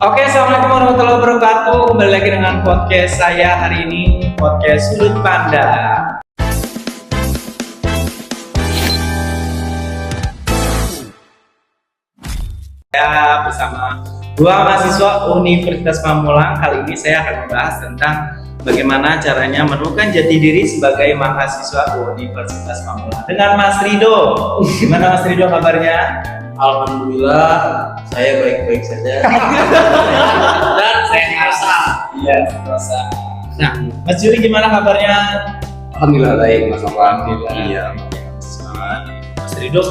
Oke, assalamualaikum warahmatullahi wabarakatuh. Kembali lagi dengan podcast saya hari ini, podcast Sudut Pandang. Ya, bersama dua mahasiswa Universitas Pamulang. Kali ini saya akan membahas tentang bagaimana caranya menemukan jati diri sebagai mahasiswa Universitas Pamulang. Dengan Mas Rido. Gimana Mas Rido kabarnya? Alhamdulillah, saya baik-baik saja. Dan saya ngerasa. Iya, merasa. Nah, Mas Juli gimana kabarnya? Alhamdulillah baik, Mas Alwan. Iya. Semangat. Mas Rido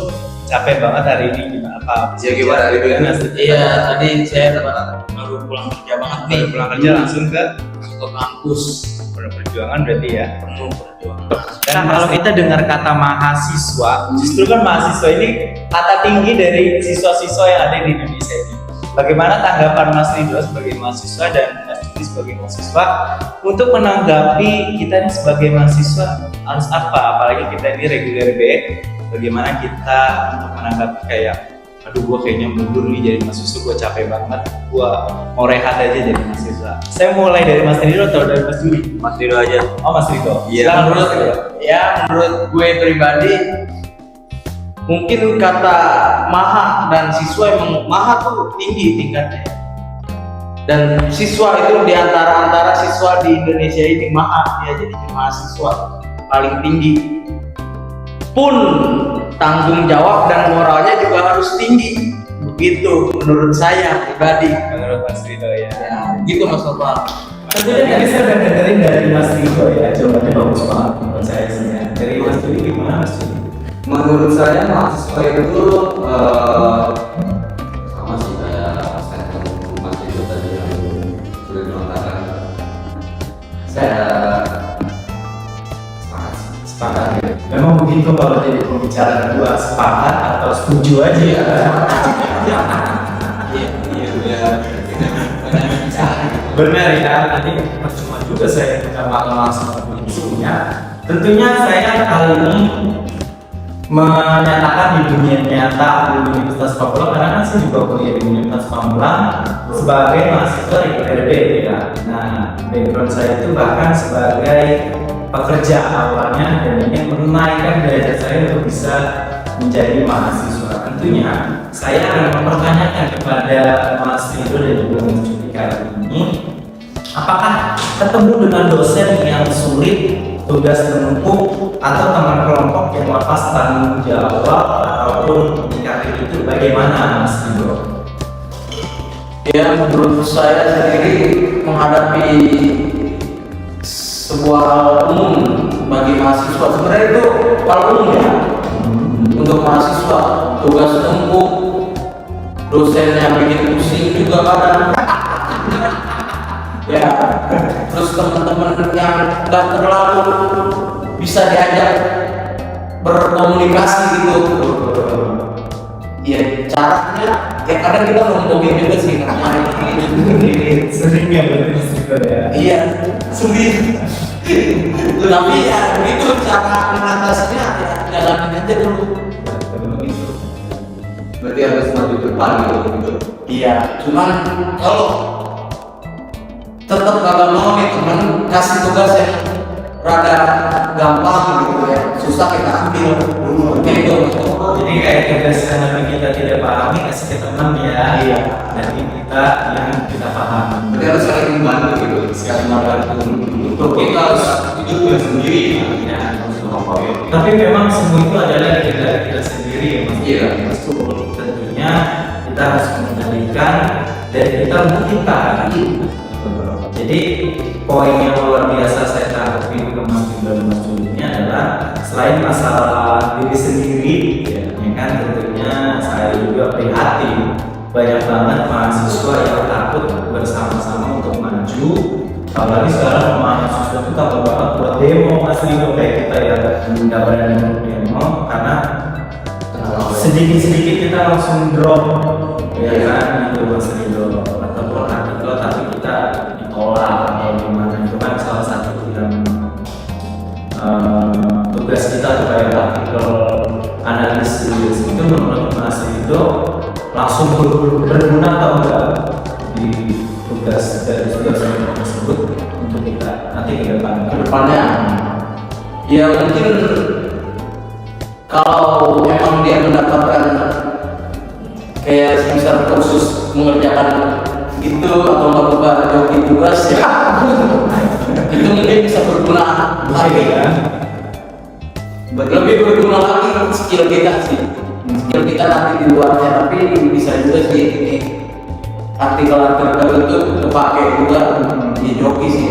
capek banget hari ini, gimana apa? Ya gimana hari ini? Mas? Iya, tadi saya baru pulang kerja banget nih. Baru pulang kerja langsung ke kampus. Perjuangan berarti ya. Penuh perjuangan. Nah, kalau kita dengar kata mahasiswa, justru kan mahasiswa ini kata tinggi dari siswa-siswa yang ada di Indonesia ini. Bagaimana tanggapan Mas Rido sebagai mahasiswa dan Mas Juli sebagai mahasiswa untuk menanggapi kita ini sebagai mahasiswa harus apa? Apalagi kita ini reguler B, bagaimana kita untuk menanggapi kayak aduh gue kayaknya mundur nih jadi mahasiswa, gue capek banget, gue mau rehat aja jadi mahasiswa. Saya mulai dari Mas Rido atau dari Mas Juli? Mas Rido aja. Oh Mas Rido. Iya. Menurut gue pribadi, mungkin kata maha dan siswa emang maha tuh tinggi tingkatnya. Dan siswa itu di antara siswa di Indonesia ini maha, ya jadi mahasiswa paling tinggi. Pun tanggung jawab dan moralnya juga harus tinggi. Begitu menurut saya pribadi. Menurut Mas Rido ya. Ya, gitu Mas Alwan. Tentunya tadi saya udah dengerin dari Mas Rido ya, jawabannya bagus banget menurut saya sih ya. Dari Mas Juli gimana Mas Juli? Menurut saya mahasiswa itu sama sih kayak statement Mas itu tadi yang sudah dilontarkan. Saya sepakat ya. Memang begitu kalau jadi pembicara kedua, sepakat atau setuju aja ya. Benar ya, nanti percuma juga saya langsung diskusinya. Tentunya saya kali ini menyatakan di dunia nyata di Universitas Pamulang, karena kan saya juga kuliah di Universitas Pamulang sebagai mahasiswa IPB ya. Nah, background saya itu bahkan sebagai pekerja awalnya dan ingin menunaikan derajat saya untuk bisa menjadi mahasiswa. Tentunya saya akan mempertanyakan kepada Mas Rido dan juga Mas Juli kali ini, apakah ketemu dengan dosen yang sulit, tugas menumpuk, atau teman kelompok yang lepas tanggung jawab ataupun menyikapi itu bagaimana Mas Rido? Ya, menurut saya sendiri menghadapi sebuah hal umum bagi mahasiswa, sebenarnya itu hal umum ya. Untuk mahasiswa, tugas numpuk, dosennya bikin pusing juga kadang. Ya, terus teman-teman yang nggak terlalu bisa diajak berkomunikasi gitu. Ya, caranya ya kadang kita ngomongin juga sih ngapain Sering ya berarti Mas Rido ya? iya, sulit. Tapi ya begitu cara mengatasinya, ya jalanin aja dulu. Berarti harus maju depan gitu. Iya, cuman kalau tetap gagal mau nih teman kasih tugas yang rada gampang gitu ya, susah kita ambil gitu. Jadi kayak tugas yang lebih kita tidak pahami kasih ke teman ya. Iya. Nanti kita yang kita pahami. Berarti harus saling membantu gitu. Sekali membantu. Untuk kita harus itu tugas sendiri. Ya, tapi memang semua itu adalah dari kita sendiri ya Mas. Iya. Tentunya kita harus mengendalikan dan kita membuktikan. Jadi poin yang luar biasa saya tangkap di Mas Rido dan Mas Juli ini adalah selain masalah diri sendiri, ya kan tentunya saya juga prihatin banyak banget mahasiswa yang takut bersama-sama untuk maju. Apalagi sekarang mahasiswa itu takut banget buat demo Mas Rido kayak kita ya nggak berani untuk demo karena sedikit-sedikit kita langsung drop ya kan itu Mas Rido, ataupun artikel tapi kita ditolak atau gimana. Itu kan salah satu yang tugas kita supaya artikel analisis itu menurut Mas Rido langsung berguna atau enggak di tugas dari saudara tersebut untuk kita nanti ke depan. Kedepannya ya mungkin kalau memang dia mendapatkan kayak misal khusus mengerjakan itu atau melakukan joki tugas ya itu mungkin bisa berguna lagi ya. lebih berguna lagi skill kita sih, skill kita nanti di luarnya, tapi bisa juga sih ini artikel-artikel itu kepake juga di joki sih.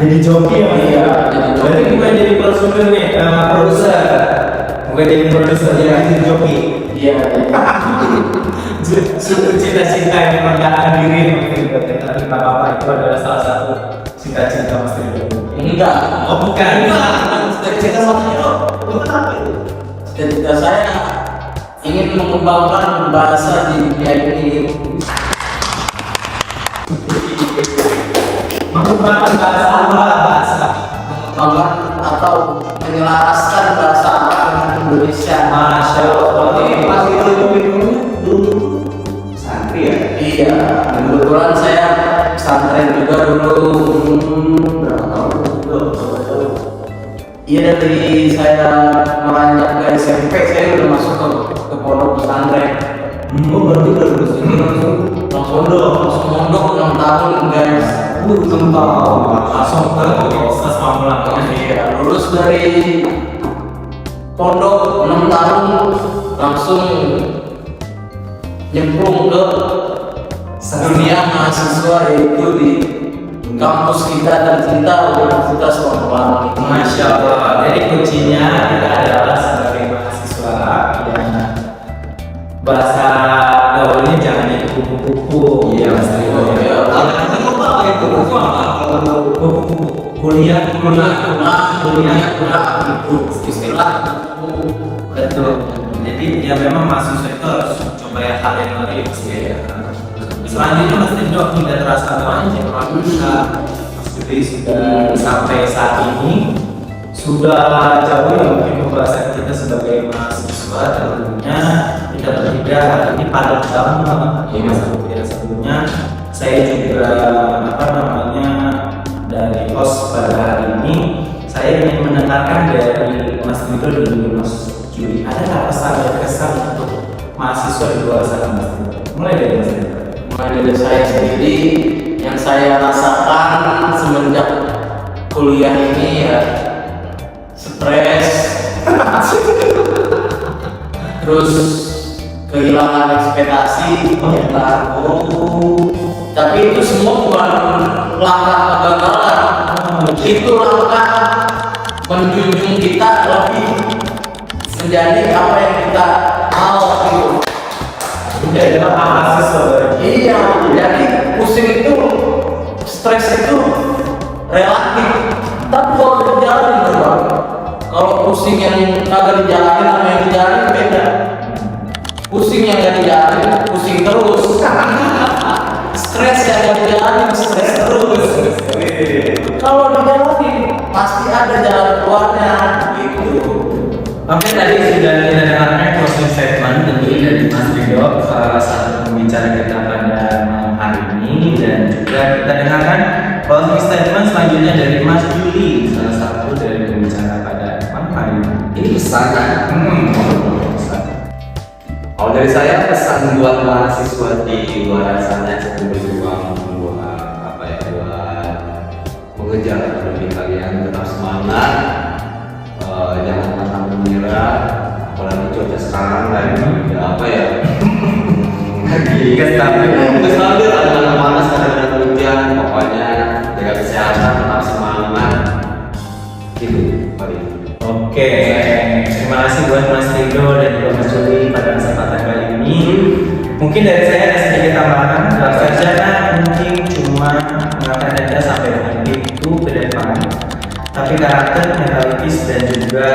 Jadi joki ya Mas? Iya, jadi joki. Berarti bukan jadi produser nih, produser. Bukan jadi produser, jadi joki. Iya. Suatu cita-cita yang menyatakan diri mungkin kita apa itu adalah salah satu cita-cita Mas Ridho. Enggak. Oh bukan. Cita-cita saya bukan apa itu? Cita-cita saya ingin mengembangkan bahasa di dunia ini. Mengembangkan bahasa. Mengembangkan atau menyelaraskan bahasa Arab dengan Indonesia. Masya Allah. Ini pasti dulu Santri ya. iya, kebetulan saya pesantren juga dulu berapa tahun? Iya, dari saya melanjut ke SMP saya udah masuk ke pondok pesantren. Oh berarti udah lulus ini Langsung mondok 6 tahun guys. 6 tahun. Langsung ke Universitas Pamulang. Iya, lulus dari pondok 6 tahun langsung nyemplung ke dunia mahasiswa, yaitu di kampus kita tercinta Universitas Pamulang. Masya Allah. Jadi kuncinya kita adalah sebagai mahasiswa yang bahasa gaulnya jangan itu kupu-kupu. Iya Mas Ridho. Kita lupa pakai buku apa? Kupu-kupu. Kuliah itu istilah. betul. Jadi ya memang mahasiswa itu harus coba ya hal yang lain ya. Selanjutnya Mas Ridho tidak terasa banyak kita Mas Ridho sudah sampai saat ini sudah jauh ya mungkin pembahasan kita sebagai mahasiswa. Tentunya kita bertiga hari ini pada tahun ya Mas Ridho. Sebelumnya saya juga dari host pada hari ini saya ingin mendengarkan dari Mas Ridho dan Mas Juli, ada nggak pesan dan kesan untuk mahasiswa di luar sana Mas Ridho? Mulai dari Mas Ridho. Mulai dari saya sendiri, yang saya rasakan semenjak kuliah ini ya stres, terus kehilangan ekspektasi, tapi itu semua bukan langkah kegagalan, itu langkah menjunjung kita lebih menjadi apa yang kita mau gitu. Jadi mahasiswa. Iya, jadi pusing itu, stres itu relatif. Tapi kalau dijalanin coba, kalau pusing yang kagak dijalanin sama yang dijalanin beda. Pusing yang gak dijalanin, pusing terus. Stres yang gak dijalanin, stres terus. Kalau dijalanin, pasti ada jalan keluarnya. Gitu. Oke, tadi sudah kita dengarkan closing statement tentunya dari Mas Ridho, salah satu pembicara kita pada malam hari ini, dan juga kita dengarkan closing statement selanjutnya dari Mas Juli, salah satu dari pembicara pada malam hari ini. Ini pesan kan? Kalau dari saya pesan buat mahasiswa di luar sana yang berjuang buat apa ya, buat mengejar akademik kalian, tetap semangat, jangan pernah menyerah, apalagi cuaca sekarang lagi apa ya, lagi stabil, ada panas, ada hujan, pokoknya jaga kesehatan, tetap semangat, gitu, Pak. Oke, terima kasih buat Mas Ridho dan juga Mas Juli pada kesempatan kali ini. Mungkin dari saya ada sedikit tambahan, sarjana mungkin cuma mengangkat data sampai dengan itu ke depan, tapi karakter, mentalitas dan juga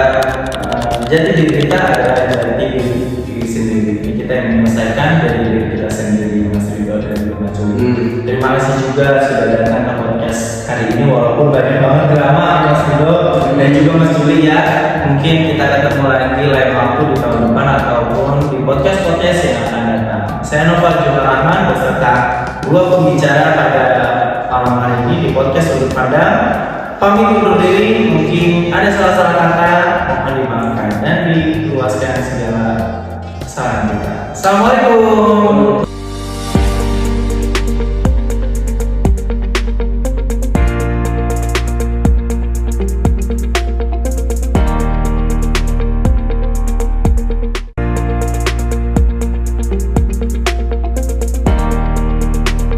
jati diri kita adalah dari diri sendiri. Kita yang menyelesaikan dari diri kita sendiri, Mas Ridho dan juga Mas Juli. Terima kasih juga sudah datang ke podcast hari ini, walaupun banyak banget drama Mas Ridho dan juga Mas Juli ya. Mungkin kita ketemu lagi lain waktu di tahun depan ataupun di podcast yang akan datang. Saya Noval Rahman beserta dua pembicara pada malam hari ini di podcast Sudut Pandang. Pamit undur diri, mungkin ada salah-salah kata